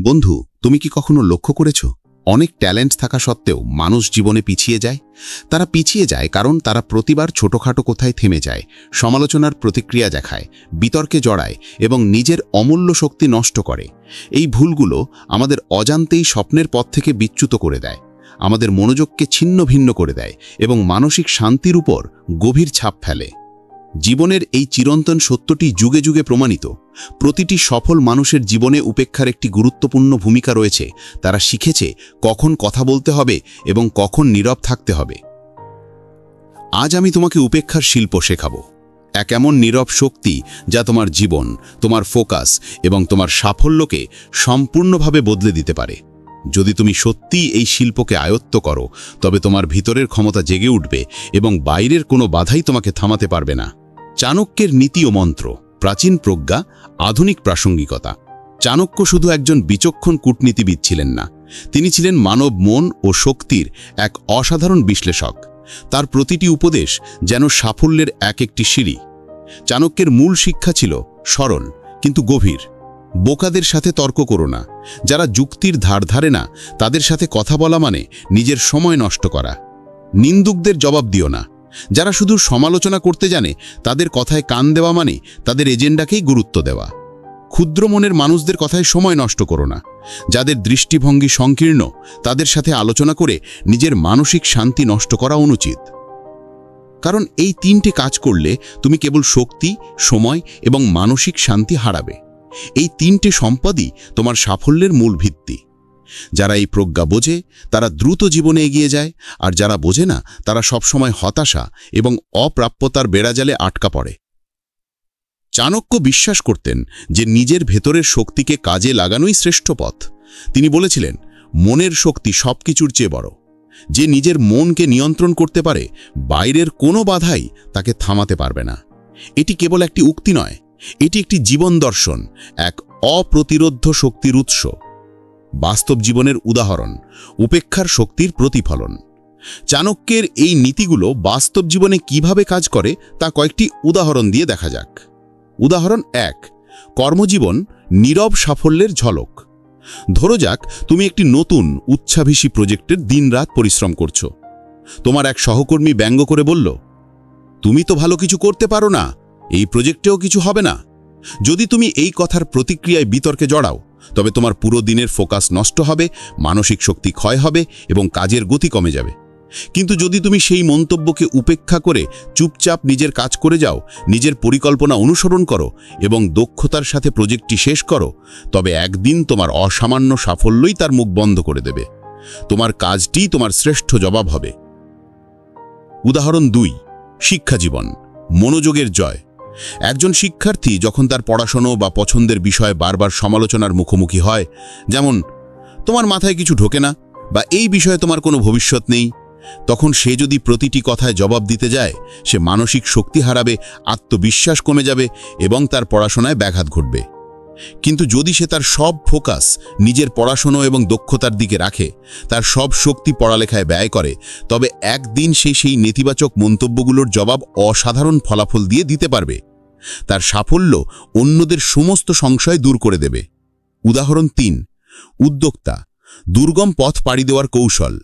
বন্ধু, তুমি কি কখনো লক্ষ্য করেছো অনেক ট্যালেন্ট থাকা সত্ত্বেও মানুষ জীবনে পিছিয়ে যায়? তারা পিছিয়ে যায় কারণ তারা প্রতিবার ছোটখাটো কোথায় থেমে যায়, সমালোচনার প্রতিক্রিয়া দেখায়, বিতর্কে জড়ায় এবং নিজের অমূল্য শক্তি নষ্ট করে। এই ভুলগুলো আমাদের অজান্তেই স্বপ্নের পথ থেকে বিচ্যুত করে দেয়, আমাদের মনোযোগকে ছিন্ন ভিন্ন করে দেয় এবং মানসিক শান্তির উপর গভীর ছাপ ফেলে। জীবনের এই চিরন্তন সত্যটি যুগে যুগে প্রমাণিত। প্রতিটি সফল মানুষের জীবনে উপেক্ষার একটি গুরুত্বপূর্ণ ভূমিকা রয়েছে। তারা শিখেছে কখন কথা বলতে হবে এবং কখন নীরব থাকতে হবে। আজ আমি তোমাকে উপেক্ষার শিল্প শেখাবো, এক এমন নীরব শক্তি যা তোমার জীবন, তোমার ফোকাস এবং তোমার সাফল্যকে সম্পূর্ণভাবে বদলে দিতে পারে। যদি তুমি সত্যিই এই শিল্পকে আয়ত্ত করো, তবে তোমার ভিতরের ক্ষমতা জেগে উঠবে এবং বাইরের কোনো বাধাই তোমাকে থামাতে পারবে না। চাণক্যের নীতি ও মন্ত্র, প্রাচীন প্রজ্ঞা, আধুনিক প্রাসঙ্গিকতা। চাণক্য শুধু একজন বিচক্ষণ কূটনীতিবিদ ছিলেন না, তিনি ছিলেন মানব মন ও শক্তির এক অসাধারণ বিশ্লেষক। তার প্রতিটি উপদেশ যেন সাফল্যের এক একটি সিঁড়ি। চাণক্যের মূল শিক্ষা ছিল সরল কিন্তু গভীর। বোকাদের সাথে তর্ক করো না। যারা যুক্তির ধার ধারে না, তাদের সাথে কথা বলা মানে নিজের সময় নষ্ট করা। নিন্দুকদের জবাব দিও না। যারা শুধু সমালোচনা করতে জানে, তাদের কথায় কান দেওয়া মানে তাদের এজেন্ডাকেই গুরুত্ব দেওয়া। ক্ষুদ্র মনের মানুষদের কথায় সময় নষ্ট করো না। যাদের দৃষ্টিভঙ্গি সংকীর্ণ, তাদের সাথে আলোচনা করে নিজের মানসিক শান্তি নষ্ট করা অনুচিত। কারণ এই তিনটে কাজ করলে তুমি কেবল শক্তি, সময় এবং মানসিক শান্তি হারাবে। এই তিনটে সম্পদই তোমার সাফল্যের মূল ভিত্তি। যারা এই প্রজ্ঞা বোঝে, তারা দ্রুত জীবনে এগিয়ে যায়, আর যারা বোঝে না, তারা সবসময় হতাশা এবং অপ্রাপ্যতার বেড়াজালে আটকা পড়ে। চাণক্য বিশ্বাস করতেন যে নিজের ভেতরের শক্তিকে কাজে লাগানোই শ্রেষ্ঠ পথ। তিনি বলেছিলেন, মনের শক্তি সবকিছুর চেয়ে বড়। যে নিজের মনকে নিয়ন্ত্রণ করতে পারে, বাইরের কোনো বাধাই তাকে থামাতে পারবে না। এটি কেবল একটি উক্তি নয়, এটি একটি জীবন দর্শন, এক অপ্রতিরোধ্য শক্তির উৎস। বাস্তব জীবনের উদাহরণ, উপেক্ষার শক্তির প্রতিফলন। চাণক্যের এই নীতিগুলো বাস্তব জীবনে কিভাবে কাজ করে তা কয়েকটি উদাহরণ দিয়ে দেখা যাক। উদাহরণ 1, কর্মজীবন নীরব সাফল্যের ঝলক। ধরো যাক, তুমি একটি নতুন উচ্ছ্বাসী প্রজেক্টের দিনরাত পরিশ্রম করছো। তোমার এক সহকর্মী ব্যঙ্গ করে বলল, তুমি তো ভালো কিছু করতে পারো না, এই প্রজেক্টেও কিছু হবে না। যদি তুমি এই কথার প্রতিক্রিয়ায় বিতর্কে জড়াও, তবে তোমার পুরো দিনের ফোকাস নষ্ট হবে, মানসিক শক্তি ক্ষয় হবে এবং কাজের গতি কমে যাবে। কিন্তু যদি তুমি সেই মন্তব্যকে উপেক্ষা করে চুপচাপ নিজের কাজ করে যাও, নিজের পরিকল্পনা অনুসরণ করো এবং দক্ষতার সাথে প্রজেক্টটি শেষ করো, তবে একদিন তোমার অসামান্য সাফল্যই তার মুখ বন্ধ করে দেবে। তোমার কাজটিই তোমার শ্রেষ্ঠ জবাব হবে। উদাহরণ 2, শিক্ষা জীবন মনোযোগের জয়। একজন শিক্ষার্থী যখন তার পড়াশোনা বা পছন্দের বিষয়ে বারবার সমালোচনার মুখোমুখি হয়, যেমন তোমার মাথায় কিছু ঢোকে না বা এই বিষয়ে তোমার কোনো ভবিষ্যৎ নেই, তখন সে যদি প্রতিটি কথায় জবাব দিতে যায়, সে মানসিক শক্তি হারাবে, আত্মবিশ্বাস কমে যাবে এবং তার পড়াশোনায় ব্যাঘাত ঘটবে। কিন্তু যদি সে তার সব ফোকাস নিজের পড়াশোনা এবং দক্ষতার দিকে রাখে, তার সব শক্তি পড়ালেখায় ব্যয় করে, তবে একদিন সে সেই নেতিবাচক মন্তব্যগুলোর জবাব অসাধারণ ফলাফল দিয়ে দিতে পারবে। তার সাফল্য অন্যদের সমস্ত সংশয় দূর করে দেবে। উদাহরণ 3, উদ্যোক্তা দুর্গম পথ পাড়ি দেওয়ার কৌশল।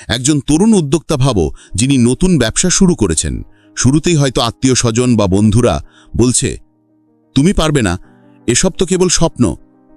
একজন তরুণ উদ্যোক্তা ভাবো, যিনি নতুন ব্যবসা শুরু করেছেন। শুরুতেই হয়তো আত্মীয় স্বজন বা বন্ধুরা বলছে, তুমি পারবে না, এসব তো কেবল স্বপ্ন,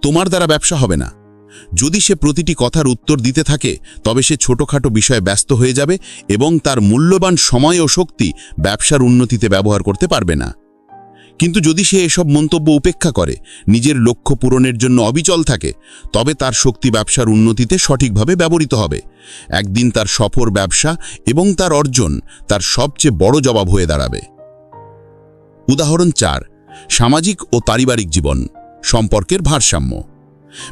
তোমার দ্বারা ব্যবসা হবে না। যদি সে প্রতিটি কথার উত্তর দিতে থাকে, তবে সে ছোটখাটো বিষয়ে ব্যস্ত হয়ে যাবে এবং তার মূল্যবান সময় ও শক্তি ব্যবসার উন্নতিতে ব্যবহার করতে পারবে না। কিন্তু যদি সে এসব মন্তব্য উপেক্ষা করে, নিজের লক্ষ্য পূরণের জন্য অবিচল থাকে, তবে তার শক্তি ব্যবসার উন্নতিতে সঠিকভাবে ব্যবহৃত হবে। একদিন তার সফল ব্যবসা এবং তার অর্জন তার সবচেয়ে বড় জবাব হয়ে দাঁড়াবে। উদাহরণ 4, সামাজিক ও পারিবারিক জীবন সম্পর্কের ভারসাম্য।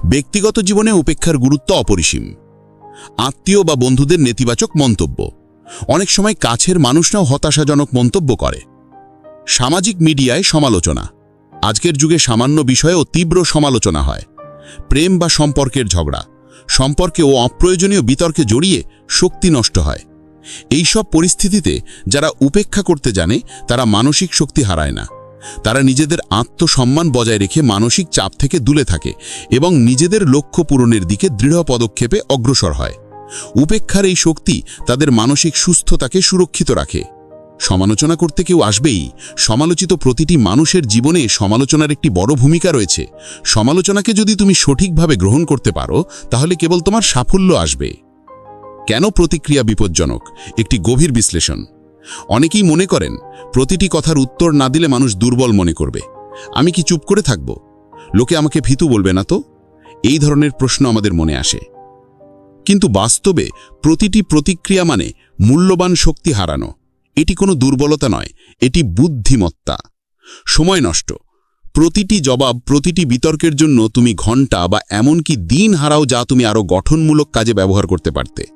ব্যক্তিগত জীবনে উপেক্ষার গুরুত্ব অপরিসীম। আত্মীয় বা বন্ধুদের নেতিবাচক মন্তব্য। অনেক সময় কাছের মানুষরাও হতাশাজনক মন্তব্য করে। সামাজিক মিডিয়ায় সমালোচনা। আজকের যুগে সামান্য বিষয়েও তীব্র সমালোচনা হয়। প্রেম বা সম্পর্কের ঝগড়া, সম্পর্কে ও অপ্রয়োজনীয় বিতর্কে জড়িয়ে শক্তি নষ্ট হয়। এই সব পরিস্থিতিতে যারা উপেক্ষা করতে জানে, তারা মানসিক শক্তি হারায় না, তারা নিজেদের আত্মসম্মান বজায় রেখে মানসিক চাপ থেকে দূরে থাকে এবং নিজেদের লক্ষ্য পূরণের দিকে দৃঢ় পদক্ষেপে অগ্রসর হয়। উপেক্ষার এই শক্তি তাদের মানসিক সুস্থতাকে সুরক্ষিত রাখে। সমালোচনা করতে কেউ আসবেই। সমালোচিত প্রতিটি মানুষের জীবনে সমালোচনার একটি বড় ভূমিকা রয়েছে। সমালোচনাকে যদি তুমি সঠিকভাবে গ্রহণ করতে পারো, তাহলে কেবল তোমার সাফল্য আসবে। কেন প্রতিক্রিয়া বিপজ্জনক? একটি গভীর বিশ্লেষণ। অনেকেই মনে করেন প্রতিটি কথার উত্তর না দিলে মানুষ দুর্বল মনে করবে। আমি কি চুপ করে থাকব? লোকে আমাকে ভীতু বলবে না তো? এই ধরনের প্রশ্ন আমাদের মনে আসে। কিন্তু বাস্তবে প্রতিটি প্রতিক্রিয়া মানে মূল্যবান শক্তি হারানো। এটি কোনো দুর্বলতা নয়, এটি বুদ্ধিমত্তা। সময় নষ্ট। প্রতিটি জবাব, প্রতিটি বিতর্কের জন্য তুমি ঘন্টা বা এমনকি দিন হারাও, যা তুমি আরও গঠনমূলক কাজে ব্যবহার করতে পারতে।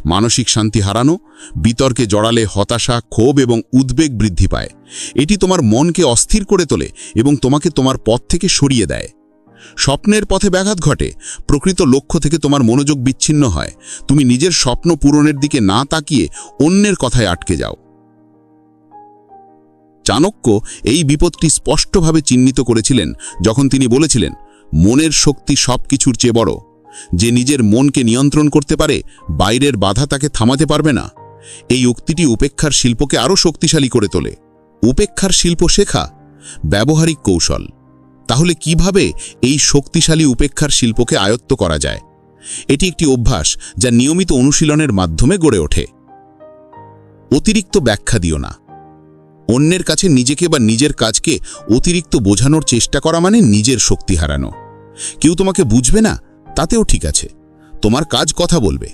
মানসিক শান্তি হারানো। বিতর্কে জড়ালে হতাশা, ক্ষোভ এবং উদ্বেগ বৃদ্ধি পায়। এটি তোমার মনকে অস্থির করে তোলে এবং তোমাকে তোমার পথ থেকে সরিয়ে দেয়। স্বপ্নের পথে ব্যাঘাত ঘটে। প্রকৃত লক্ষ্য থেকে তোমার মনোযোগ বিচ্ছিন্ন হয়। তুমি নিজের স্বপ্ন পূরণের দিকে না তাকিয়ে অন্যের কথায় আটকে যাও। চাণক্য এই বিপদটি স্পষ্টভাবে চিহ্নিত করেছিলেন যখন তিনি বলেছিলেন, মনের শক্তি সব কিছুর চেয়ে বড়। যে নিজের মনকে নিয়ন্ত্রণ করতে পারে, বাইরের বাধা তাকে থামাতে পারবে না। এই উক্তিটি উপেক্ষার শিল্পকে আরও শক্তিশালী করে তোলে। উপেক্ষার শিল্প শেখা, ব্যবহারিক কৌশল। তাহলে কিভাবে এই শক্তিশালী উপেক্ষার শিল্পকে আয়ত্ত করা যায়? এটি একটি অভ্যাস যা নিয়মিত অনুশীলনের মাধ্যমে গড়ে ওঠে। অতিরিক্ত ব্যাখ্যা দিও না। অন্যের কাছে নিজেকে বা নিজের কাজকে অতিরিক্ত বোঝানোর চেষ্টা করা মানে নিজের শক্তি হারানো। কেউ তোমাকে বুঝবে না, তাতেও ঠিক আছে। তোমার কাজ কথা বলবে।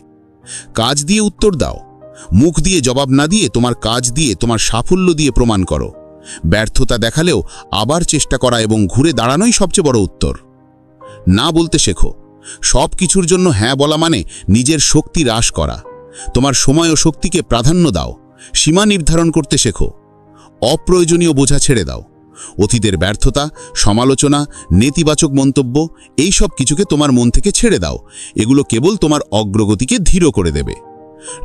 কাজ দিয়ে উত্তর দাও। মুখ দিয়ে জবাব না দিয়ে তোমার কাজ দিয়ে, তোমার সাফল্য দিয়ে প্রমাণ করো। ব্যর্থতা দেখালেও আবার চেষ্টা করা এবং ঘুরে দাঁড়ানোই সবচেয়ে বড় উত্তর। না বলতে শেখো। সব কিছুর জন্য হ্যাঁ বলা মানে নিজের শক্তি হ্রাস করা। তোমার সময় ও শক্তিকে প্রাধান্য দাও। সীমা নির্ধারণ করতে শেখো। অপ্রয়োজনীয় বোঝা ছেড়ে দাও। অতীতের ব্যর্থতা, সমালোচনা, নেতিবাচক মন্তব্য, এই সব কিছুকে তোমার মন থেকে ছেড়ে দাও। এগুলো কেবল তোমার অগ্রগতিকে ধীর করে দেবে।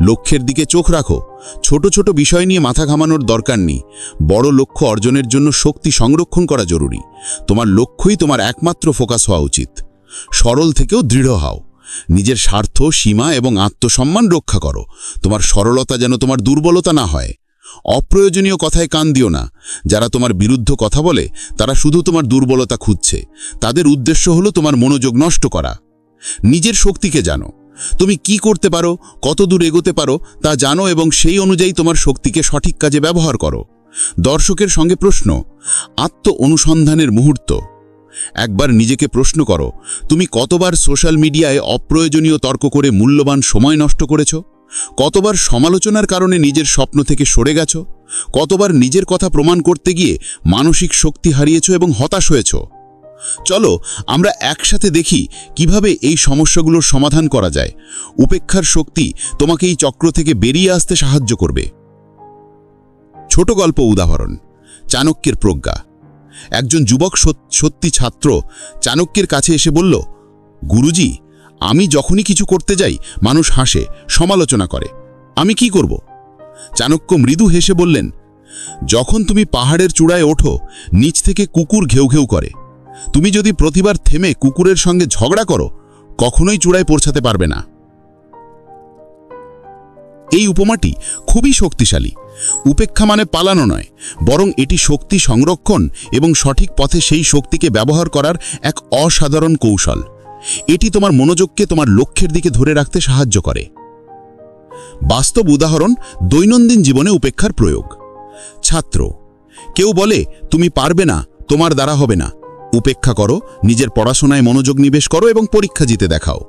লক্ষ্যের দিকে চোখ রাখো। ছোট ছোট বিষয় নিয়ে মাথা ঘামানোর দরকার নেই। বড় লক্ষ্য অর্জনের জন্য শক্তি সংরক্ষণ করা জরুরি। তোমার লক্ষ্যই তোমার একমাত্র ফোকাস হওয়া উচিত। সরল থেকেও দৃঢ় হও। নিজের স্বার্থ, সীমা এবং আত্মসম্মান রক্ষা করো। তোমার সরলতা যেন তোমার দুর্বলতা না হয়। অপ্রয়োজনীয় কথায় কান দিও না। যারা তোমার বিরুদ্ধ কথা বলে, তারা শুধু তোমার দুর্বলতা খুঁজছে। তাদের উদ্দেশ্য হলো তোমার মনোযোগ নষ্ট করা। নিজের শক্তিকে জানো। তুমি কি করতে পারো, কত দূর এগোতে পারো তা জানো এবং সেই অনুযায়ী তোমার শক্তিকে সঠিক কাজে ব্যবহার করো। দর্শকের সঙ্গে প্রশ্ন। আত্ম অনুসন্ধানের মুহূর্ত। একবার নিজেকে প্রশ্ন করো, তুমি কতবার সোশ্যাল মিডিয়ায় অপ্রয়োজনীয় তর্ক করে মূল্যবান সময় নষ্ট করেছ? কতবার সমালোচনার কারণে নিজের স্বপ্ন থেকে সরে গেছ? কতবার নিজের কথা প্রমাণ করতে গিয়ে মানসিক শক্তি হারিয়েছ এবং হতাশ হয়েছ? চলো আমরা একসাথে দেখি কিভাবে এই সমস্যাগুলোর সমাধান করা যায়। উপেক্ষার শক্তি তোমাকে এই চক্র থেকে বেরিয়ে আসতে সাহায্য করবে। ছোট গল্প উদাহরণ। চাণক্যের প্রজ্ঞা। একজন যুবক সত্যি ছাত্র চাণক্যের কাছে এসে বলল, গুরুজি, আমি যখনই কিছু করতে যাই মানুষ হাসে, সমালোচনা করে। আমি কি করব? চাণক্য মৃদু হেসে বললেন, যখন তুমি পাহাড়ের চূড়ায় ওঠো, নিচ থেকে কুকুর ঘেউ ঘেউ করে। তুমি যদি প্রতিবার থেমে কুকুরের সঙ্গে ঝগড়া করো, কখনোই চূড়ায় পৌঁছাতে পারবে না। এই উপমাটি খুবই শক্তিশালী। উপেক্ষা মানে পালানো নয়, বরং এটি শক্তি সংরক্ষণ এবং সঠিক পথে সেই শক্তিকে ব্যবহার করার এক অসাধারণ কৌশল। এটি তোমার মনোযোগকে তোমার লক্ষ্যের দিকে ধরে রাখতে সাহায্য করে। বাস্তব উদাহরণ, দৈনন্দিন জীবনে উপেক্ষার প্রয়োগ। ছাত্র, কেউ বলে তুমি পারবে না, তোমার দ্বারা হবে না। উপেক্ষা করো, নিজের পড়াশোনায় মনোযোগ নিবেশ করো এবং পরীক্ষা জিতে দেখাও।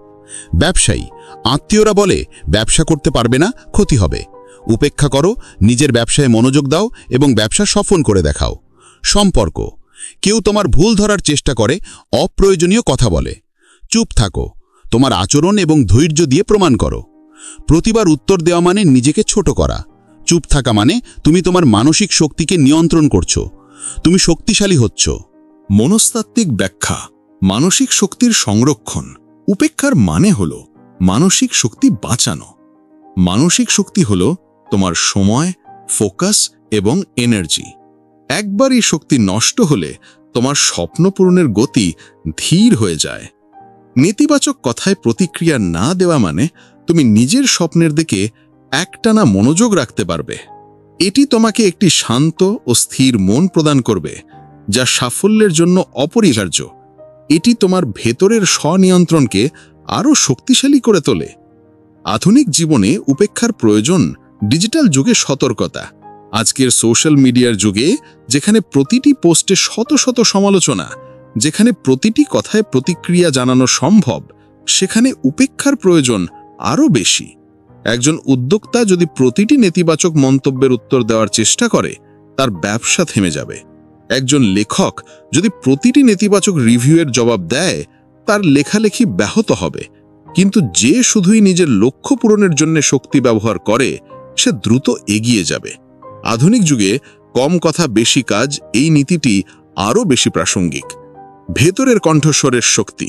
ব্যবসায়ী, আত্মীয়রা বলে ব্যবসা করতে পারবে না, ক্ষতি হবে। উপেক্ষা করো, নিজের ব্যবসায় মনোযোগ দাও এবং ব্যবসা সফল করে দেখাও। সম্পর্ক, কেউ তোমার ভুল ধরার চেষ্টা করে, অপ্রয়োজনীয় কথা বলে। চুপ থাকো, তোমার আচরণ এবং ধৈর্য দিয়ে প্রমাণ করো। প্রতিবার উত্তর দেওয়া মানে নিজেকে ছোট করা। চুপ থাকা মানে তুমি তোমার মানসিক শক্তিকে নিয়ন্ত্রণ করছো। তুমি শক্তিশালী হচ্ছ। মনস্তাত্ত্বিক ব্যাখ্যা, মানসিক শক্তির সংরক্ষণ। উপেক্ষার মানে হল মানসিক শক্তি বাঁচানো। মানসিক শক্তি হল তোমার সময়, ফোকাস এবং এনার্জি। একবার এই শক্তি নষ্ট হলে তোমার স্বপ্ন পূরণের গতি ধীর হয়ে যায়। নেতিবাচক কথায় প্রতিক্রিয়া না দেওয়া মানে তুমি নিজের স্বপ্নের দিকে একটানা মনোযোগ রাখতে পারবে। এটি তোমাকে একটি শান্ত ও স্থির মন প্রদান করবে, যা সাফল্যের জন্য অপরিহার্য। এটি তোমার ভেতরের স্বনিয়ন্ত্রণকে আরও শক্তিশালী করে তোলে। আধুনিক জীবনে উপেক্ষার প্রয়োজন। ডিজিটাল যুগে সতর্কতা। আজকের সোশ্যাল মিডিয়ার যুগে, যেখানে প্রতিটি পোস্টে শত শত সমালোচনা, যেখানে প্রতিটি কথায় প্রতিক্রিয়া জানানো সম্ভব, সেখানে উপেক্ষার প্রয়োজন আরও বেশি। একজন উদ্যোক্তা যদি প্রতিটি নেতিবাচক মন্তব্যের উত্তর দেওয়ার চেষ্টা করে, তার ব্যবসা থেমে যাবে। একজন লেখক যদি প্রতিটি নেতিবাচক রিভিউয়ের জবাব দেয়, তার লেখালেখি ব্যাহত হবে। কিন্তু যে শুধুই নিজের লক্ষ্য পূরণের জন্য শক্তি ব্যবহার করে, সে দ্রুত এগিয়ে যাবে। আধুনিক যুগে কম কথা বেশি কাজ, এই নীতিটি আরও বেশি প্রাসঙ্গিক। ভেতরের কণ্ঠস্বরের শক্তি।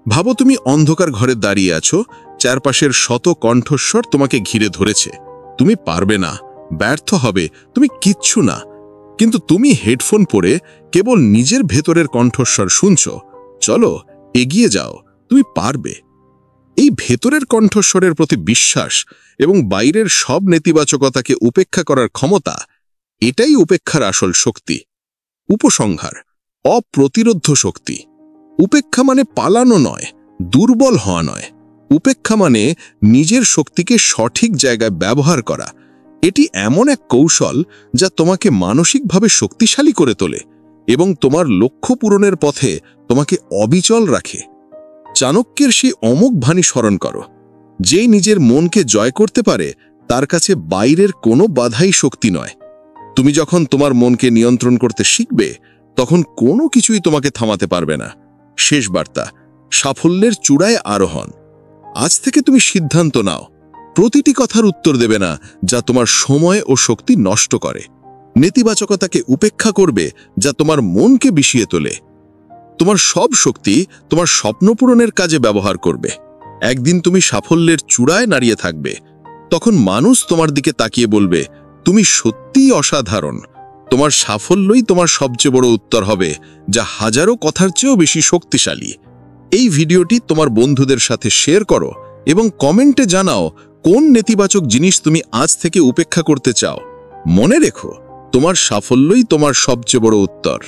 ভাবো তুমি অন্ধকার ঘরে দাঁড়িয়ে আছো, চারপাশের শত কণ্ঠস্বর তোমাকে ঘিরে ধরেছে। তুমি পারবে না, ব্যর্থ হবে, তুমি কিচ্ছু না। কিন্তু তুমি হেডফোন পরে কেবল নিজের ভেতরের কণ্ঠস্বর শুনছ। চলো, এগিয়ে যাও, তুমি পারবে। এই ভেতরের কণ্ঠস্বরের প্রতি বিশ্বাস এবং বাইরের সব নেতিবাচকতাকে উপেক্ষা করার ক্ষমতা, এটাই উপেক্ষার আসল শক্তি। উপসংহার: অপ্রতিরোধ্য শক্তি। উপেক্ষা মানে পালানো নয়, দুর্বল হওয়া নয়। উপেক্ষা মানে নিজের শক্তিকে সঠিক জায়গায় ব্যবহার করা। এটি এমন এক কৌশল যা তোমাকে মানসিকভাবে শক্তিশালী করে তোলে এবং তোমার লক্ষ্য পূরণের পথে তোমাকে অবিচল রাখে। চাণক্যের সেই অমোঘ বাণী স্মরণ করো, যেই নিজের মনকে জয় করতে পারে, তার কাছে বাইরের কোনো বাধাই শক্তি নয়। তুমি যখন তোমার মনকে নিয়ন্ত্রণ করতে শিখবে, তখন কোনো কিছুই তোমাকে থামাতে পারবে না। শেষ বার্তা: সাফল্যের চূড়ায় আরোহণ। আজ থেকে তুমি সিদ্ধান্ত নাও, প্রতিটি কথার উত্তর দেবে না যা তোমার সময় ও শক্তি নষ্ট করে। নেতিবাচকতাকে উপেক্ষা করবে যা তোমার মনকে বিষিয়ে তোলে। তোমার সব শক্তি তোমার স্বপ্ন পূরণের কাজে ব্যবহার করবে। একদিন তুমি সাফল্যের চূড়ায় দাঁড়িয়ে থাকবে। তখন মানুষ তোমার দিকে তাকিয়ে বলবে, তুমি সত্যিই অসাধারণ। তোমার সাফল্যই তোমার সবচেয়ে বড় উত্তর হবে, যা হাজারো কথার চেয়েও বেশি শক্তিশালী। এই ভিডিওটি তোমার বন্ধুদের সাথে শেয়ার করো এবং কমেন্টে জানাও কোন নেতিবাচক জিনিস তুমি আজ থেকে উপেক্ষা করতে চাও। মনে রেখো, তোমার সাফল্যই তোমার সবচেয়ে বড় উত্তর।